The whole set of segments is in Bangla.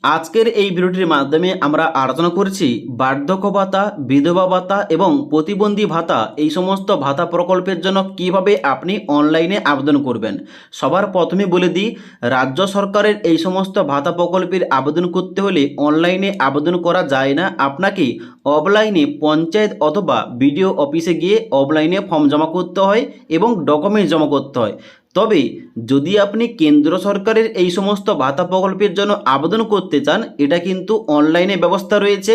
আজকের এই ভিডিওটির মাধ্যমে আমরা আলোচনা করছি বার্ধক্য ভাতা, বিধবা ভাতা এবং প্রতিবন্ধী ভাতা এই সমস্ত ভাতা প্রকল্পের জন্য কিভাবে আপনি অনলাইনে আবেদন করবেন। সবার প্রথমে বলে দিই, রাজ্য সরকারের এই সমস্ত ভাতা প্রকল্পের আবেদন করতে হলে অনলাইনে আবেদন করা যায় না। আপনাকে অফলাইনে পঞ্চায়েত অথবা বিডিও অফিসে গিয়ে অফলাইনে ফর্ম জমা করতে হয় এবং ডকুমেন্টস জমা করতে হয়। তবে যদি আপনি কেন্দ্র সরকারের এই সমস্ত ভাতা প্রকল্পের জন্য আবেদন করতে চান, এটা কিন্তু অনলাইনে ব্যবস্থা রয়েছে।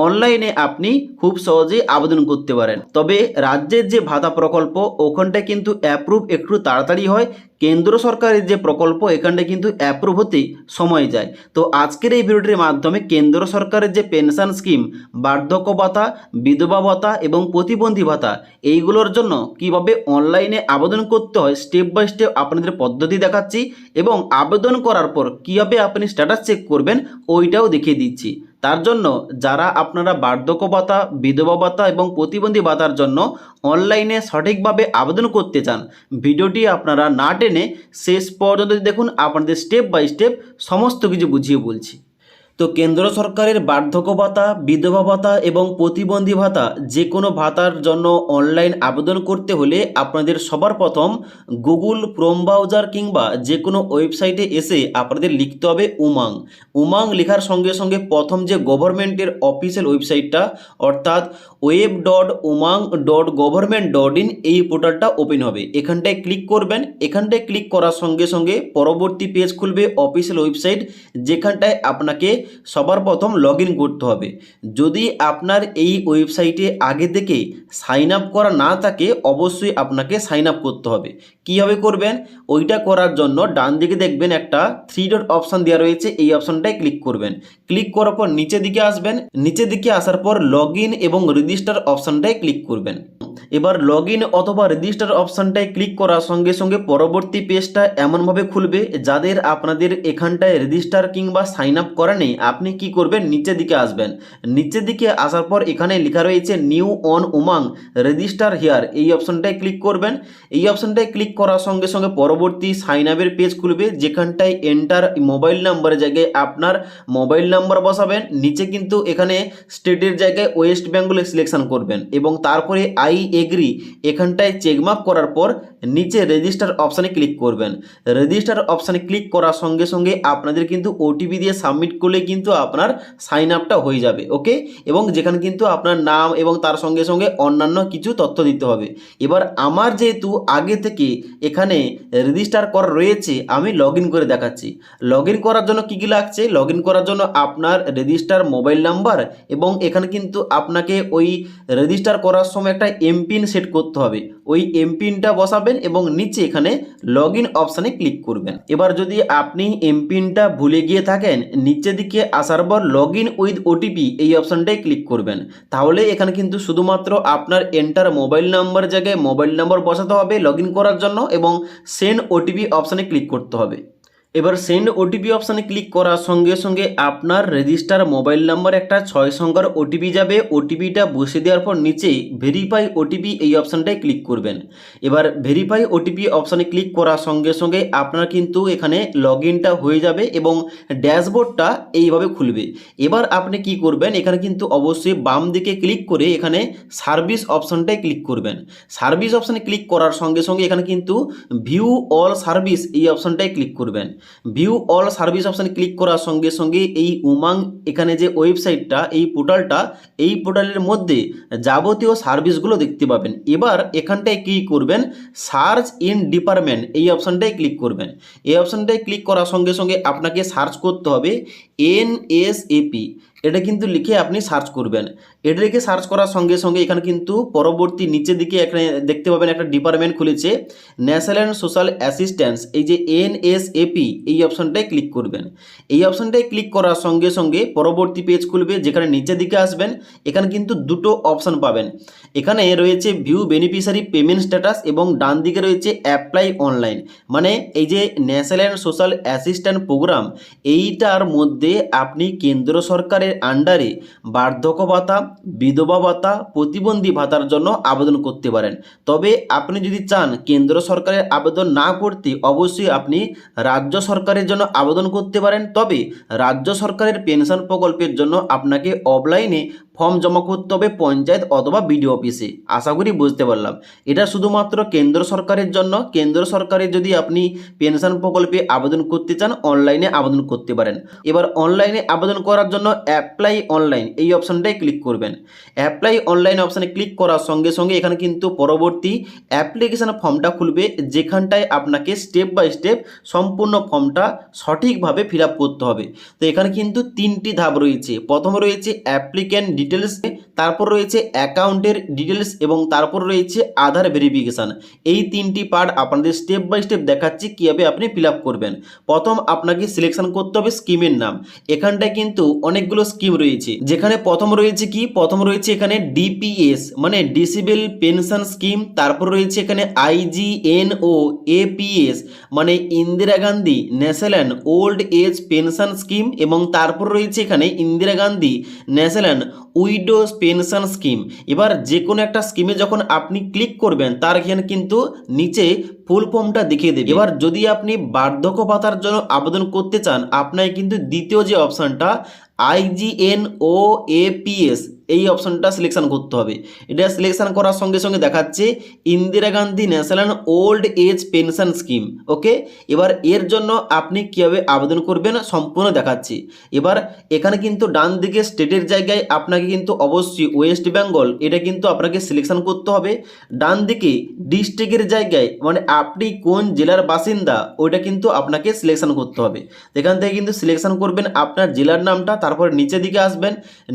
অনলাইনে আপনি খুব সহজেই আবেদন করতে পারেন। তবে রাজ্যের যে ভাতা প্রকল্প ওখানটায় কিন্তু অ্যাপ্রুভ একটু তাড়াতাড়ি হয়। কেন্দ্র সরকারের যে প্রকল্প এখানটায় কিন্তু অ্যাপ্রুভ হতে সময় যায়। তো আজকের এই ভিডিওটির মাধ্যমে কেন্দ্র সরকারের যে পেনশন স্কিম, বার্ধক্য ভাতা, বিধবা ভাতা এবং প্রতিবন্ধী ভাতা এইগুলোর জন্য কিভাবে অনলাইনে আবেদন করতে হয় স্টেপ বাই স্টেপ আপনাদের পদ্ধতি দেখাচ্ছি এবং আবেদন করার পর কীভাবে আপনি স্ট্যাটাস চেক করবেন ওইটাও দেখিয়ে দিচ্ছি। তার জন্য যারা আপনারা বার্ধক্য ভাতা, বিধবা ভাতা এবং প্রতিবন্ধী ভাতার জন্য অনলাইনে সঠিকভাবে আবেদন করতে চান, ভিডিওটি আপনারা না টেনে শেষ পর্যন্ত দেখুন। আপনাদের স্টেপ বাই স্টেপ সমস্ত কিছু বুঝিয়ে বলছি। তো কেন্দ্র সরকারের বার্ধক্য ভাতা, বিধবা ভাতা এবং প্রতিবন্ধী ভাতা যে কোনো ভাতার জন্য অনলাইন আবেদন করতে হলে আপনাদের সবার প্রথম গুগল ক্রোম ব্রাউজার কিংবা যে কোনো ওয়েবসাইটে এসে আপনাদের লিখতে হবে উমাং। উমাং লেখার সঙ্গে সঙ্গে প্রথম যে গভর্নমেন্টের অফিসিয়াল ওয়েবসাইটটা অর্থাৎ web.umang.government.in এই পোর্টালটা ওপেন হবে। এখানটায় ক্লিক করবেন। এখানটায় ক্লিক করার সঙ্গে সঙ্গে পরবর্তী পেজ খুলবে অফিসিয়াল ওয়েবসাইট, যেখানটায় আপনাকে সবার প্রথম লগ ইন করতে হবে। যদি আপনার এই ওয়েবসাইটে আগে থেকে সাইন আপ করা না থাকে অবশ্যই আপনাকে সাইন আপ করতে হবে। কীভাবে করবেন ওইটা করার জন্য ডান দিকে দেখবেন একটা 3 ডট অপশান দেওয়া রয়েছে, এই অপশানটায় ক্লিক করবেন। ক্লিক করার পর নিচের দিকে আসবেন। নিচের দিকে আসার পর লগ ইন এবং রেজিস্টার অপশানটায় ক্লিক করবেন। এবার লগ ইন অথবা রেজিস্টার অপশানটায় ক্লিক করার সঙ্গে সঙ্গে পরবর্তী পেজটা এমনভাবে খুলবে, যাদের আপনাদের এখানটায় রেজিস্টার কিংবা সাইন আপ করা নেই আপনি কি করবেন, নিচের দিকে আসবেন। নিচের দিকে আসার পর এখানে লেখা রয়েছে new on Umang register here, এই অপশানটায় ক্লিক করবেন। এই অপশানটায় ক্লিক করার সঙ্গে সঙ্গে পরবর্তী সাইন আপের পেজ খুলবে, যেখানটায় এন্টার মোবাইল নাম্বারের জায়গায় আপনার মোবাইল নাম্বার বসাবেন। নিচে কিন্তু এখানে স্টেটের জায়গায় ওয়েস্ট বেঙ্গলে সিলেকশন করবেন এবং তারপরে আই এগ্রি এখানটায় চেকমার্ক করার পর নিচে রেজিস্টার অপশানে ক্লিক করবেন। রেজিস্টার অপশানে ক্লিক করার সঙ্গে সঙ্গে আপনাদের কিন্তু ওটিপি দিয়ে সাবমিট করলে কিন্তু আপনার সাইন আপটা হয়ে যাবে। ওকে, এবং যেখানে কিন্তু আপনার নাম এবং তার সঙ্গে সঙ্গে অন্যান্য কিছু তথ্য দিতে হবে। এবার আমার যেহেতু আগে থেকে এখানে রেজিস্টার করা রয়েছে আমি লগ ইন করে দেখাচ্ছি। লগ ইন করার জন্য কী কী লাগছে, লগ ইন করার জন্য আপনার রেজিস্টার মোবাইল নাম্বার এবং এখানে কিন্তু আপনাকে ওই রেজিস্টার করার সময় একটা এমপিন সেট করতে হবে। ওই এমপিনটা বসাবেন এবং নিচে এখানে লগ ইন অপশানে ক্লিক করবেন। এবার যদি আপনি এমপিনটা ভুলে গিয়ে থাকেন নিচের দিকে আসার পর লগ ইন উইথ ওটিপি এই অপশানটায় ক্লিক করবেন। তাহলে এখানে কিন্তু শুধুমাত্র আপনার এন্টার মোবাইল নাম্বার জায়গায় মোবাইল নম্বর বসাতে হবে লগ ইন করার জন্য এবং সেন্ড ওটিপি অপশানে ক্লিক করতে হবে। এবার সেন্ড ওটিপি অপশানে ক্লিক করার সঙ্গে সঙ্গে আপনার রেজিস্টার মোবাইল নাম্বার একটা 6 সংখ্যার ওটিপি যাবে। ওটিপিটা বসে দেওয়ার পর নিচে ভেরিফাই ওটিপি এই অপশানটায় ক্লিক করবেন। এবার ভেরিফাই ওটিপি অপশানে ক্লিক করার সঙ্গে সঙ্গে আপনার কিন্তু এখানে লগ ইনটা হয়ে যাবে এবং ড্যাশবোর্ডটা এইভাবে খুলবে। এবার আপনি কি করবেন, এখানে কিন্তু অবশ্যই বাম দিকে ক্লিক করে এখানে সার্ভিস অপশানটায় ক্লিক করবেন। সার্ভিস অপশানে ক্লিক করার সঙ্গে সঙ্গে এখানে কিন্তু ভিউ অল সার্ভিস এই অপশানটায় ক্লিক করবেন। ভিউ অল সার্ভিস অপশানে ক্লিক করার সঙ্গে সঙ্গে এই উমাং এখানে যে ওয়েবসাইটটা এই পোর্টালটা এই পোর্টালের মধ্যে যাবতীয় সার্ভিসগুলো দেখতে পাবেন। এবার এখানটায় কি করবেন, সার্চ ইন ডিপার্টমেন্ট এই অপশানটায় ক্লিক করবেন। এই অপশানটায় ক্লিক করার সঙ্গে সঙ্গে আপনাকে সার্চ করতে হবে এনএসএপি, এটা কিন্তু লিখে আপনি সার্চ করবেন। এটা লিখে সার্চ করার সঙ্গে সঙ্গে এখানে কিন্তু পরবর্তী নিচের দিকে এখানে দেখতে পাবেন একটা ডিপার্টমেন্ট খুলেছে ন্যাশনাল সোশ্যাল অ্যাসিস্ট্যান্স, এই যে এনএসএপি এই অপশানটায় ক্লিক করবেন। এই অপশানটায় ক্লিক করার সঙ্গে সঙ্গে পরবর্তী পেজ খুলবে, যেখানে নিচের দিকে আসবেন এখানে কিন্তু দুটো অপশান পাবেন। এখানে রয়েছে ভিউ বেনিফিশিয়ারি পেমেন্ট স্ট্যাটাস এবং ডান দিকে রয়েছে অ্যাপ্লাই অনলাইন। মানে এই যে ন্যাশনাল সোশ্যাল অ্যাসিস্ট্যান্স প্রোগ্রাম এইটার মধ্যে আপনি কেন্দ্র সরকারের সরকারের আন্ডারে বার্ধক্য ভাতা, বিধবা ভাতা, প্রতিবন্ধী ভাতার জন্য আবেদন করতে পারেন। তবে আপনি যদি চান কেন্দ্র সরকারের আবেদন না করতে, অবশ্যই আপনি রাজ্য সরকারের জন্য আবেদন করতে পারেন। তবে রাজ্য সরকারের পেনশন প্রকল্পের জন্য আপনাকে অফলাইনে ফর্ম জমা করতে হবে পঞ্চায়েত অথবা বিডিও অফিসে। আশা করি বুঝতে পারলাম। এটা শুধুমাত্র কেন্দ্র সরকারের জন্য। কেন্দ্র সরকারের যদি আপনি পেনশন প্রকল্পে আবেদন করতে চান, অনলাইনে আবেদন করতে পারেন। এবার অনলাইনে আবেদন করার জন্য অ্যাপ্লাই অনলাইন এই অপশানটাই ক্লিক করবেন। অ্যাপ্লাই অনলাইন অপশানে ক্লিক করার সঙ্গে সঙ্গে এখানে কিন্তু পরবর্তী অ্যাপ্লিকেশন ফর্মটা খুলবে, যেখানটায় আপনাকে স্টেপ বাই স্টেপ সম্পূর্ণ ফর্মটা সঠিকভাবে ফিল আপ করতে হবে। তো এখানে কিন্তু 3টি ধাপ রয়েছে। প্রথমে রয়েছে অ্যাপ্লিক্যান্ট ডিটেলস, তারপর রয়েছে অ্যাকাউন্টের ডিটেলস এবং তারপর রয়েছে আধার ভেরিফিকেশান। এই 3টি পার্ট আপনাদের স্টেপ বাই স্টেপ দেখাচ্ছি কীভাবে আপনি ফিল আপ করবেন। প্রথম আপনাকে সিলেকশন করতে হবে স্কিমের নাম। এখানটায় কিন্তু অনেকগুলো স্কিম রয়েছে, যেখানে প্রথম রয়েছে এখানে ডিপিএস মানে ডিসেবল পেনশন স্কিম। তারপর রয়েছে এখানে আইজিএনও এপিএস মানে Indira Gandhi national old age pension scheme এবং তারপর রয়েছে এখানে Indira Gandhi national widows pension scheme. এবার যে কোনো একটা স্কিমে যখন আপনি ক্লিক করবেন, তার এখানে কিন্তু নিচে ফুল ফর্মটা দেখিয়ে দেবে। এবার যদি আপনি বার্ধক্য ভাতার জন্য আবেদন করতে চান, আপনাকে কিন্তু দ্বিতীয় যে অপশানটা আইজিএনওএপিএস এই অপশানটা সিলেকশন করতে হবে। এটা সিলেকশন করার সঙ্গে সঙ্গে দেখাচ্ছে Indira Gandhi national old age pension scheme. Okay, এবার এর জন্য আপনি কীভাবে আবেদন করবেন সম্পূর্ণ দেখাচ্ছি। এবার এখানে কিন্তু ডান দিকে স্টেটের জায়গায় আপনাকে কিন্তু অবশ্যই ওয়েস্ট বেঙ্গল এটা কিন্তু আপনাকে সিলেকশন করতে হবে। ডান দিকে ডিস্ট্রিক্টের জায়গায় মানে আপনি কোন জেলার বাসিন্দা ওইটা কিন্তু আপনাকে সিলেকশন করতে হবে। এখান থেকে কিন্তু সিলেকশন করবেন আপনার জেলার নামটা, তারপর নিচের দিকে আসবেন।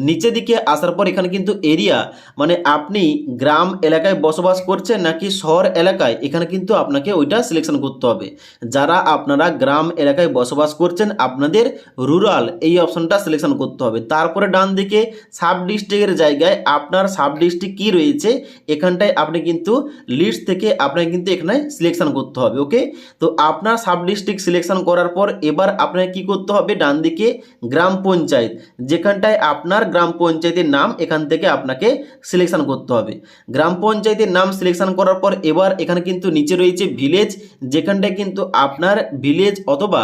নিচের দিকে আসার পর এখানে কিন্তু এরিয়া মানে আপনি গ্রাম এলাকায় বসবাস করছেন নাকি শহর এলাকায়, এখানে কিন্তু আপনাকে ওইটা সিলেকশন করতে হবে। যারা আপনারা গ্রাম এলাকায় বসবাস করছেন আপনাদের রুরাল এই অপশনটা সিলেকশন করতে হবে। তারপরে ডান দিকে সাব ডিস্ট্রিক্টের জায়গায় আপনার সাব ডিস্ট্রিক্ট কী রয়েছে এখানটায় আপনি কিন্তু লিস্ট থেকে আপনাকে কিন্তু এখানে সিলেকশন করতে হবে। ওকে, তো আপনার সাব ডিস্ট্রিক্ট সিলেকশন করার পর এবার আপনাকে কী করতে হবে, ডান দিকে গ্রাম পঞ্চায়েত যেখানটায় আপনার গ্রাম পঞ্চায়েতের নাম এখান থেকে আপনাকে সিলেকশন করতে হবে। গ্রাম পঞ্চায়েতের নাম সিলেকশন করার পর এবার এখানে কিন্তু নিচে রয়েছে ভিলেজ, যেখানটায় কিন্তু আপনার ভিলেজ অথবা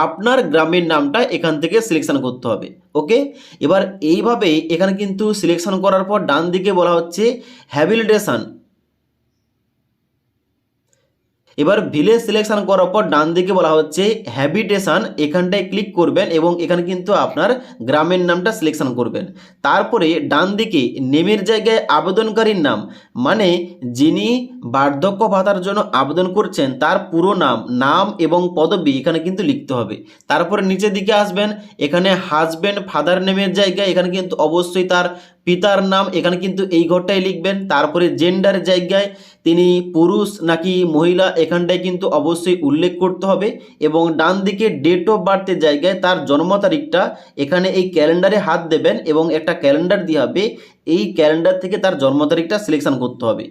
আপনার গ্রামের নামটা এখান থেকে সিলেকশন করতে হবে। ওকে, এবার এইভাবে এখানে কিন্তু সিলেকশন করার পর ডান দিকে বলা হচ্ছে হ্যাবিলিটেশন। এবার ভিলেজ সিলেকশন করার পর ডান দিকে বলা হচ্ছে হ্যাবিটেশন, এখানটায় ক্লিক করবেন এবং এখানে কিন্তু আপনার গ্রামের নামটা সিলেকশন করবেন। তারপরে ডান দিকে নেমের জায়গায় আবেদনকারীর নাম মানে যিনি বার্ধক্য ভাতার জন্য আবেদন করছেন তার পুরো নাম এবং পদবি এখানে কিন্তু লিখতে হবে। তারপরে নিচের দিকে আসবেন, এখানে হাজব্যান্ড ফাদার নেমের জায়গায় এখানে কিন্তু অবশ্যই তার পিতার নাম এখানে কিন্তু এই ঘরটায় লিখবেন। তারপরে জেন্ডার জায়গায় তিনি পুরুষ নাকি মহিলা এখানটায় কিন্তু অবশ্যই উল্লেখ করতে হবে এবং ডান দিকে ডেট অফ বার্থের জায়গায় তার জন্ম তারিখটা এখানে এই ক্যালেন্ডারে হাত দেবেন এবং একটা ক্যালেন্ডার দিয়ে হবে, এই ক্যালেন্ডার থেকে তার জন্ম তারিখটা সিলেকশন করতে হবে।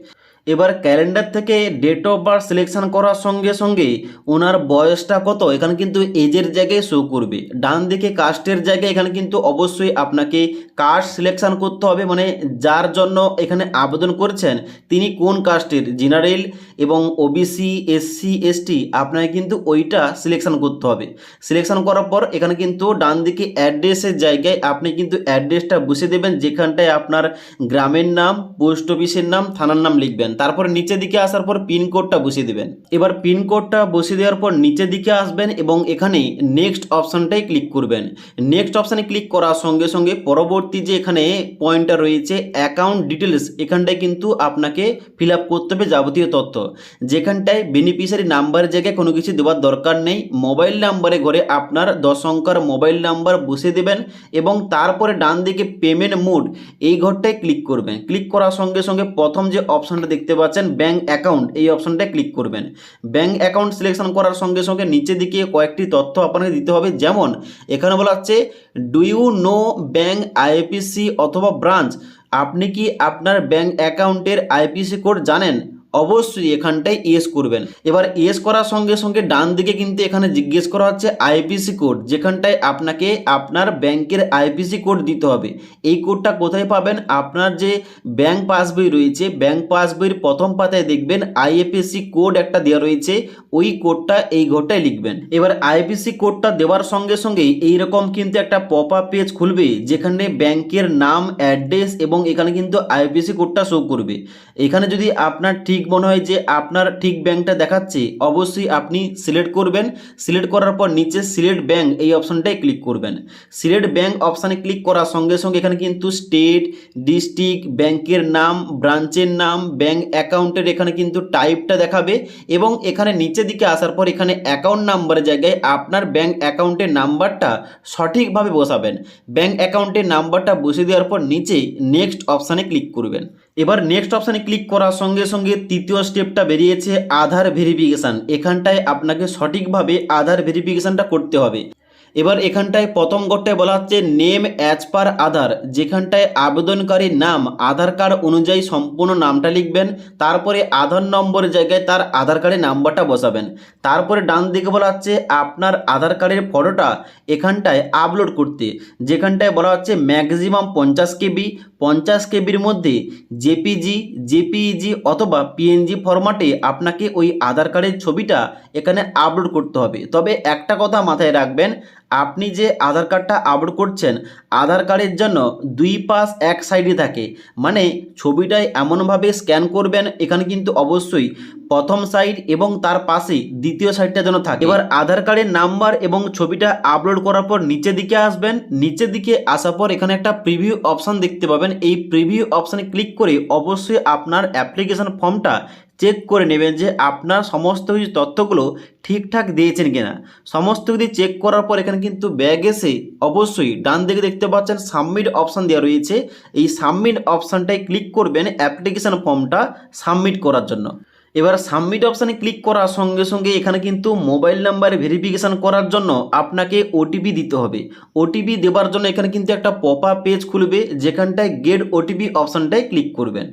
এবার ক্যালেন্ডার থেকে ডেট অফ বার্থ সিলেকশন করার সঙ্গে সঙ্গে ওনার বয়সটা কত এখানে কিন্তু এজের জায়গায় শো করবে। ডান দিকে কাস্টের জায়গায় এখানে কিন্তু অবশ্যই আপনাকে কাস্ট সিলেকশন করতে হবে, মানে যার জন্য এখানে আবেদন করছেন তিনি কোন কাস্টের, জেনারেল এবং ওবিসি এসসি এসটি আপনাকে কিন্তু ওইটা সিলেকশন করতে হবে। সিলেকশন করার পর এখানে কিন্তু ডান দিকে অ্যাড্রেসের জায়গায় আপনি কিন্তু অ্যাড্রেসটা বসিয়ে দেবেন, যেখানটায় আপনার গ্রামের নাম, পোস্ট অফিসের নাম, থানার নাম লিখবেন। তারপর নিচের দিকে আসার পর পিনকোডটা বসিয়ে দেবেন। এবার পিনকোডটা বসিয়ে দেওয়ার পর নিচের দিকে আসবেন এবং এখানে নেক্সট অপশানটাই ক্লিক করবেন। নেক্সট অপশানে ক্লিক করার সঙ্গে সঙ্গে পরবর্তী যে এখানে পয়েন্টটা রয়েছে অ্যাকাউন্ট ডিটেলস, এখানটায় কিন্তু আপনাকে ফিল আপ করতে হবে যাবতীয় তথ্য, যেখানটায় বেনিফিশিয়ারি নাম্বারের জায়গায় কোনো কিছু দেওয়ার দরকার নেই। মোবাইল নাম্বারে ঘরে আপনার 10 অঙ্কের মোবাইল নাম্বার বসিয়ে দেবেন এবং তারপরে ডান দিকে পেমেন্ট মোড এই ঘরটায় ক্লিক করবেন। ক্লিক করার সঙ্গে সঙ্গে প্রথম যে অপশানটা দেখতে পাচ্ছেন ব্যাঙ্ক অ্যাকাউন্ট এই অপশানটায় ক্লিক করবেন। ব্যাঙ্ক অ্যাকাউন্ট সিলেকশন করার সঙ্গে সঙ্গে নিচের দিকে কয়েকটি তথ্য আপনাকে দিতে হবে, যেমন এখানে বলা হচ্ছে do you know bank IFSC অথবা ব্রাঞ্চ, আপনি কি আপনার ব্যাঙ্ক অ্যাকাউন্টের আইএফএসসি কোড জানেন অবশ্যই এখানটায় ইয়েস করবেন। এবার ইয়েস করার সঙ্গে সঙ্গে ডান দিকে কিন্তু এখানে জিজ্ঞেস করা হচ্ছে আইপিসি কোড, যেখানটায় আপনাকে আপনার ব্যাংকের আইপিসি কোড দিতে হবে। এই কোডটা কোথায় পাবেন? আপনার যে ব্যাংক পাসবই রয়েছে, ব্যাংক পাসবইয়ের প্রথম পাতায় দেখবেন আইএফএসসি কোড একটা দেওয়া রয়েছে, ওই কোডটা এই ঘরটায় লিখবেন। এবার আইএফএসসি কোডটা দেওয়ার সঙ্গে সঙ্গেই এইরকম কিন্তু একটা পপ আপ পেজ খুলবে, যেখানে ব্যাংকের নাম, অ্যাড্রেস এবং এখানে কিন্তু আইএফএসসি কোডটা শো করবে। এখানে যদি আপনার ঠিক মনে হয় যে আপনার ঠিক ব্যাংকটা দেখাচ্ছে, অবশ্যই আপনি সিলেক্ট করবেন। সিলেক্ট করার পর নিচে সিলেক্ট ব্যাংক এই অপশনটায় ক্লিক করবেন। সিলেক্ট ব্যাংক অপশানে ক্লিক করার সঙ্গে সঙ্গে এখানে কিন্তু স্টেট, ডিস্ট্রিক্ট, ব্যাংকের নাম, ব্রাঞ্চের নাম, ব্যাংক অ্যাকাউন্টের এখানে কিন্তু টাইপটা দেখাবে এবং এখানে নিচের দিকে আসার পর এখানে অ্যাকাউন্ট নাম্বারের জায়গায় আপনার ব্যাংক অ্যাকাউন্টের নাম্বারটা সঠিকভাবে বসাবেন। ব্যাংক অ্যাকাউন্টের নাম্বারটা বসিয়ে দেওয়ার পর নিচে নেক্সট অপশানে ক্লিক করবেন। এবার নেক্সট অপশানে ক্লিক করার সঙ্গে সঙ্গে তৃতীয় স্টেপটা বেরিয়েছে আধার ভেরিফিকেশান। এখানটায় আপনাকে সঠিকভাবে আধার ভেরিফিকেশানটা করতে হবে। এবার এখানটায় প্রথম ঘরটায় বলা হচ্ছে নেম অ্যাজ পার আধার, যেখানটায় আবেদনকারীর নাম আধার কার্ড অনুযায়ী সম্পূর্ণ নামটা লিখবেন। তারপরে আধার নম্বরের জায়গায় তার আধার কার্ডের নাম্বারটা বসাবেন। তারপরে ডান দিকে বলা হচ্ছে আপনার আধার কার্ডের ফটোটা এখানটায় আপলোড করতে, যেখানটায় বলা হচ্ছে ম্যাক্সিমাম 50 কেবি, 50 কেবির মধ্যে জেপিজি, জেপিইজি অথবা পিএনজি ফরম্যাটে আপনাকে ওই আধার কার্ডের ছবিটা এখানে আপলোড করতে হবে। তবে একটা কথা মাথায় রাখবেন, আপনি যে আধার কার্ডটা আপলোড করছেন, আধার কার্ডের জন্য দুই পাশ এক সাইডে থাকে, মানে ছবিটায় এমনভাবে স্ক্যান করবেন এখানে কিন্তু অবশ্যই প্রথম সাইড এবং তার পাশে দ্বিতীয় সাইডটা যেন থাকে। এবার আধার কার্ডের নাম্বার এবং ছবিটা আপলোড করার পর নিচের দিকে আসবেন। নিচের দিকে আসার পর এখানে একটা প্রিভিউ অপশান দেখতে পাবেন। এই প্রিভিউ অপশানে ক্লিক করে অবশ্যই আপনার অ্যাপ্লিকেশন ফর্মটা চেক করে নেবেন যে আপনার সমস্ত কিছু তথ্যগুলো ঠিকঠাক দিয়েছেন কিনা। সমস্ত কিছু চেক করার পর এখানে কিন্তু ব্যাগ এসে অবশ্যই ডান দিকে দেখতে পাচ্ছেন সাবমিট অপশান দেওয়া রয়েছে। এই সাবমিট অপশানটায় ক্লিক করবেন অ্যাপ্লিকেশন ফর্মটা সাবমিট করার জন্য। এবার সাবমিট অপশানে ক্লিক করার সঙ্গে সঙ্গে এখানে কিন্তু মোবাইল নাম্বার ভেরিফিকেশান করার জন্য আপনাকে ওটিপি দিতে হবে। ওটিপি দেওয়ার জন্য এখানে কিন্তু একটা পপ আপ পেজ খুলবে, যেখানটায় গেট ওটিপি অপশানটায় ক্লিক করবেন।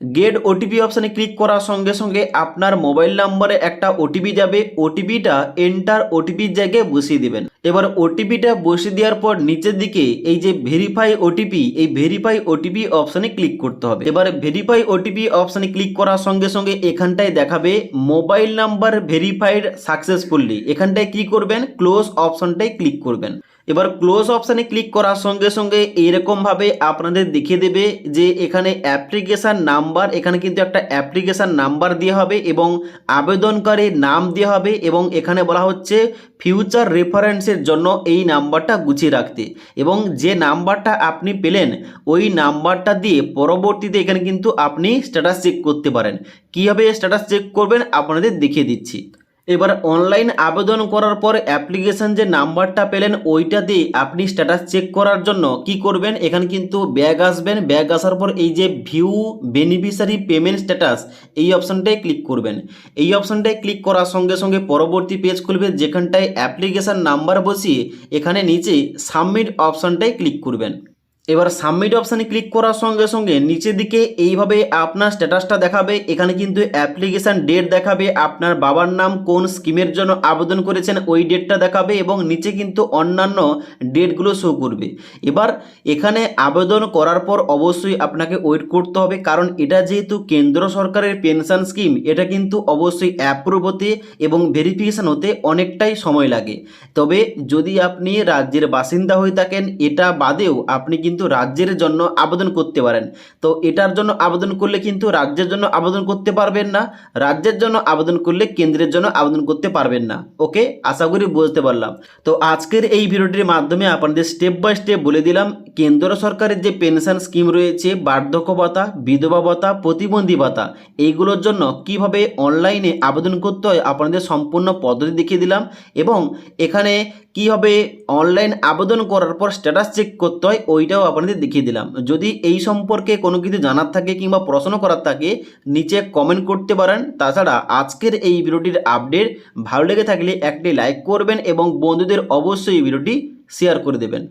গেট ওটিপি অপশানে ক্লিক করার সঙ্গে সঙ্গে আপনার মোবাইল নাম্বারে একটা ওটিপি যাবে। ওটিপিটা এন্টার ওটিপির জায়গায় বসিয়ে দেবেন। এবার ওটিপিটা বসিয়ে দেওয়ার পর নিচের দিকে এই যে ভেরিফাই ওটিপি, এই ভেরিফাই ওটিপি অপশানে ক্লিক করতে হবে। এবার ভেরিফাই ওটিপি অপশানে ক্লিক করার সঙ্গে সঙ্গে এখানটায় দেখাবে মোবাইল নাম্বার ভেরিফাইড সাকসেসফুলি। এখানটায় কি করবেন? ক্লোজ অপশানটায় ক্লিক করবেন। এবার ক্লোজ অপশানে ক্লিক করার সঙ্গে সঙ্গে এইরকমভাবে আপনাদের দেখিয়ে দেবে যে এখানে অ্যাপ্লিকেশান নাম্বার, এখানে কিন্তু একটা অ্যাপ্লিকেশান নাম্বার দেওয়া হবে এবং আবেদনকারীর নাম দেওয়া হবে এবং এখানে বলা হচ্ছে ফিউচার রেফারেন্সের জন্য এই নাম্বারটা গুছিয়ে রাখতে, এবং যে নাম্বারটা আপনি পেলেন ওই নাম্বারটা দিয়ে পরবর্তীতে এখানে কিন্তু আপনি স্ট্যাটাস চেক করতে পারেন। কীভাবে স্ট্যাটাস চেক করবেন আপনাদের দেখিয়ে দিচ্ছি। এবার অনলাইন আবেদন করার পর অ্যাপ্লিকেশন যে নাম্বারটা পেলেন ওইটা দিয়ে আপনি স্ট্যাটাস চেক করার জন্য কি করবেন, এখানে কিন্তু ব্যাগ আসবেন। ব্যাগ আসার পর এই যে ভিউ বেনিফিশিয়ারি পেমেন্ট স্ট্যাটাস এই অপশানটায় ক্লিক করবেন। এই অপশানটায় ক্লিক করার সঙ্গে সঙ্গে পরবর্তী পেজ খুলবে, যেখানটায় অ্যাপ্লিকেশন নাম্বার বসিয়ে এখানে নিচে সাবমিট অপশানটায় ক্লিক করবেন। এবার সাবমিট অপশানে ক্লিক করার সঙ্গে সঙ্গে নিচের দিকে এইভাবে আপনার স্ট্যাটাসটা দেখাবে। এখানে কিন্তু অ্যাপ্লিকেশান ডেট দেখাবে, আপনার বাবার নাম কোন স্কিমের জন্য আবেদন করেছেন ওই ডেটটা দেখাবে এবং নিচে কিন্তু অন্যান্য ডেটগুলো শো করবে। এবার এখানে আবেদন করার পর অবশ্যই আপনাকে ওয়েট করতে হবে, কারণ এটা যেহেতু কেন্দ্র সরকারের পেনশন স্কিম, এটা কিন্তু অবশ্যই অ্যাপ্রুভ হতে এবং ভেরিফিকেশান হতে অনেকটাই সময় লাগে। তবে যদি আপনি রাজ্যের বাসিন্দা হয়ে থাকেন, এটা বাদেও আপনি কিন্তু রাজ্যের জন্য আবেদন করতে পারেন। তো এটার জন্য আবেদন করলে কিন্তু রাজ্যের জন্য আবেদন করতে পারবেন না, রাজ্যের জন্য আবেদন করলে কেন্দ্রের জন্য আবেদন করতে পারবেন না। ওকে, আশা করি বুঝতে পারলাম। তো আজকের এই ভিডিওটির মাধ্যমে আপনাদের স্টেপ বাই স্টেপ বলে দিলাম কেন্দ্র সরকারের যে পেনশন স্কিম রয়েছে, বার্ধক্য ভাতা, বিধবা ভাতা, প্রতিবন্ধী ভাতা, এইগুলোর জন্য কিভাবে অনলাইনে আবেদন করতে হয় আপনাদের সম্পূর্ণ পদ্ধতি দেখিয়ে দিলাম এবং এখানে কীভাবে অনলাইন আবেদন করার পর স্ট্যাটাস চেক করতে হয় ওইটাও আপনাদের দেখিয়ে দিলাম। যদি এই সম্পর্কে কোনো কিছু জানার থাকে কিংবা প্রশ্ন করার থাকে নিচে কমেন্ট করতে পারেন। তাছাড়া আজকের এই ভিডিওটির আপডেট ভালো লেগে থাকলে একটি লাইক করবেন এবং বন্ধুদের অবশ্যই এই ভিডিওটি শেয়ার করে দেবেন।